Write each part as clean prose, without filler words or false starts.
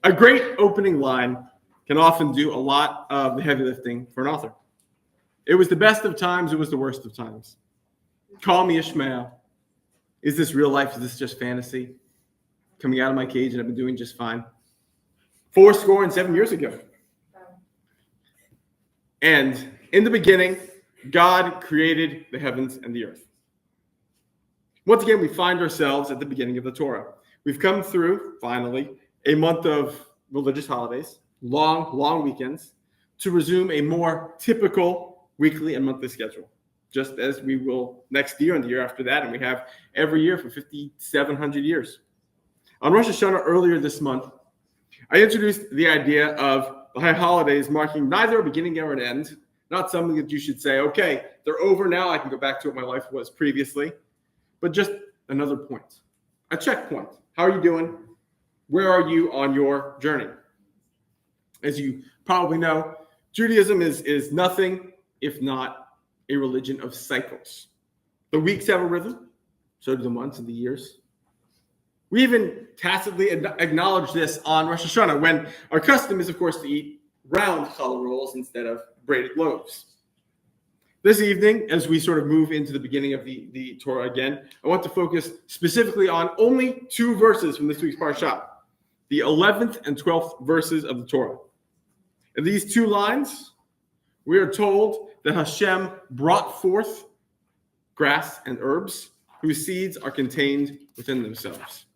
A great opening line can often do a lot of the heavy lifting for an author. It was the best of times, it was the worst of times. Call me Ishmael. Is this real life? Is this just fantasy? Coming out of my cage and I've been doing just fine. 7 years ago. And in the beginning, God created the heavens and the earth. Once again, we find ourselves at the beginning of the Torah. We've come through, finally, a month of religious holidays, long weekends, to resume a more typical weekly and monthly schedule, just as we will next year and the year after that, and we have every year for 5,700 years. On Rosh Hashanah earlier this month, I introduced the idea of the high holidays marking neither a beginning or an end, not something that you should say, okay, they're over now, I can go back to what my life was previously, but just another point, a checkpoint. How are you doing? Where are you on your journey? As you probably know, Judaism is nothing if not a religion of cycles. The weeks have a rhythm, so do the months and the years. We even tacitly acknowledge this on Rosh Hashanah, when our custom is, of course, to eat round challah rolls instead of braided loaves. This evening, as we sort of move into the beginning of the Torah again, I want to focus specifically on only 2 verses from this week's Parashat, the 11th and 12th verses of the Torah. In these 2 lines, we are told that Hashem brought forth grass and herbs whose seeds are contained within themselves.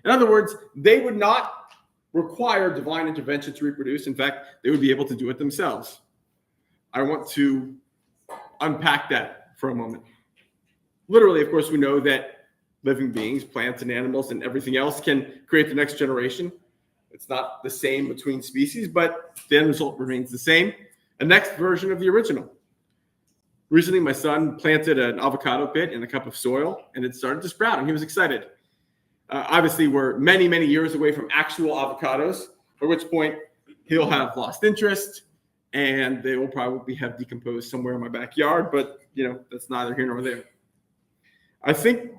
In other words, they would not require divine intervention to reproduce. In fact, they would be able to do it themselves. I want to unpack that for a moment. Literally, of course, we know that living beings, plants and animals and everything else can create the next generation. It's not the same between species, but the end result remains the same. A next version of the original. Recently, my son planted an avocado pit in a cup of soil, and it started to sprout, and he was excited. Obviously, we're many, many years away from actual avocados, at which point he'll have lost interest, and they will probably have decomposed somewhere in my backyard, but, that's neither here nor there. I think,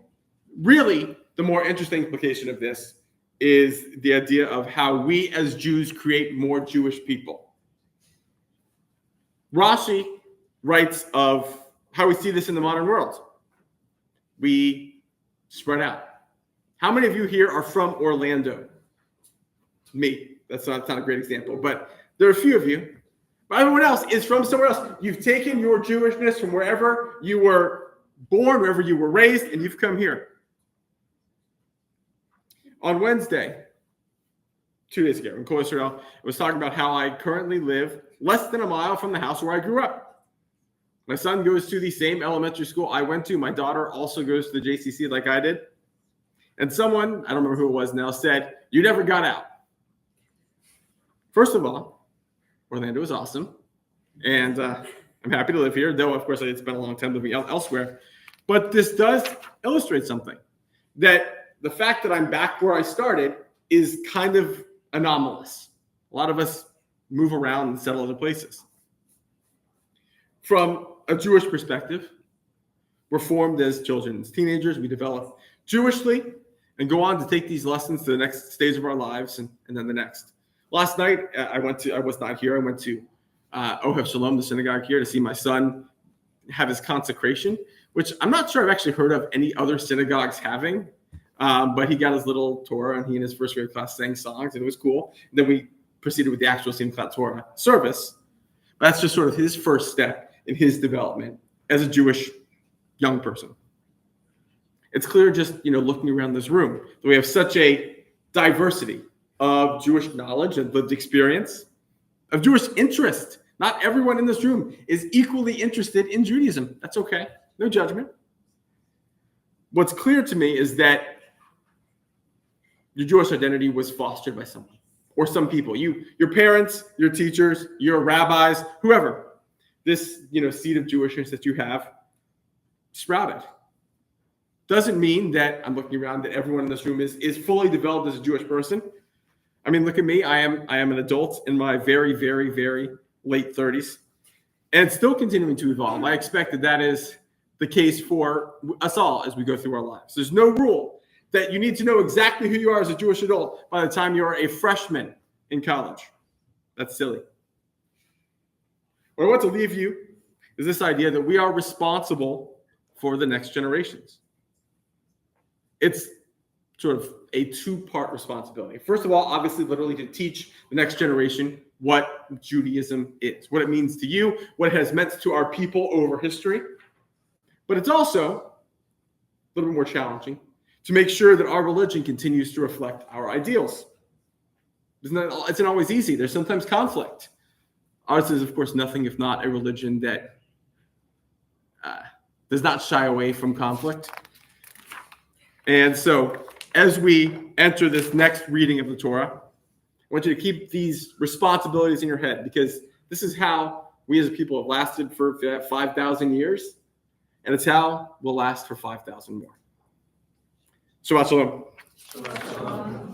really, the more interesting implication of this is the idea of how we as Jews create more Jewish people. Rashi writes of how we see this in the modern world. We spread out. How many of you here are from Orlando? Me. That's not a great example, but there are a few of you. But everyone else is from somewhere else. You've taken your Jewishness from wherever you were born, wherever you were raised, and you've come here. On Wednesday, 2 days ago, in Kol Yisrael, I was talking about how I currently live less than a mile from the house where I grew up. My son goes to the same elementary school I went to. My daughter also goes to the JCC like I did. And someone, I don't remember who it was now, said, "You never got out." First of all, Orlando is awesome. And I'm happy to live here, though, of course, I did spend a long time living elsewhere. But this does illustrate something, that the fact that I'm back where I started is kind of anomalous. A lot of us move around and settle other places. From a Jewish perspective, we're formed as children, as teenagers. We develop Jewishly and go on to take these lessons to the next stage of our lives and then the next. Last night, I was not here. I went to Ohev Shalom, the synagogue here, to see my son have his consecration, which I'm not sure I've actually heard of any other synagogues having. But he got his little Torah, and he and his first grade class sang songs, and it was cool. And then we proceeded with the actual Simchat Torah service. But that's just sort of his first step in his development as a Jewish young person. It's clear just, looking around this room, that we have such a diversity of Jewish knowledge and lived experience, of Jewish interest. Not everyone in this room is equally interested in Judaism. That's okay. No judgment. What's clear to me is that your Jewish identity was fostered by someone or some people. Your parents, your teachers, your rabbis, whoever. This, seed of Jewishness that you have sprouted. Doesn't mean that I'm looking around that everyone in this room is fully developed as a Jewish person. I mean, look at me. I am an adult in my very, very, very late 30s, and still continuing to evolve. I expect that is the case for us all as we go through our lives. There's no rule that you need to know exactly who you are as a Jewish adult by the time you are a freshman in college. That's silly. What I want to leave you is this idea that we are responsible for the next generations. It's sort of a two-part responsibility. First of all, obviously, literally to teach the next generation what Judaism is, what it means to you, what it has meant to our people over history. But it's also a little bit more challenging to make sure that our religion continues to reflect our ideals. It's not always easy. There's sometimes conflict. Ours is, of course, nothing if not a religion that does not shy away from conflict. And so, as we enter this next reading of the Torah, I want you to keep these responsibilities in your head, because this is how we as a people have lasted for 5,000 years, and it's how we'll last for 5,000 more. Shabbat Shalom.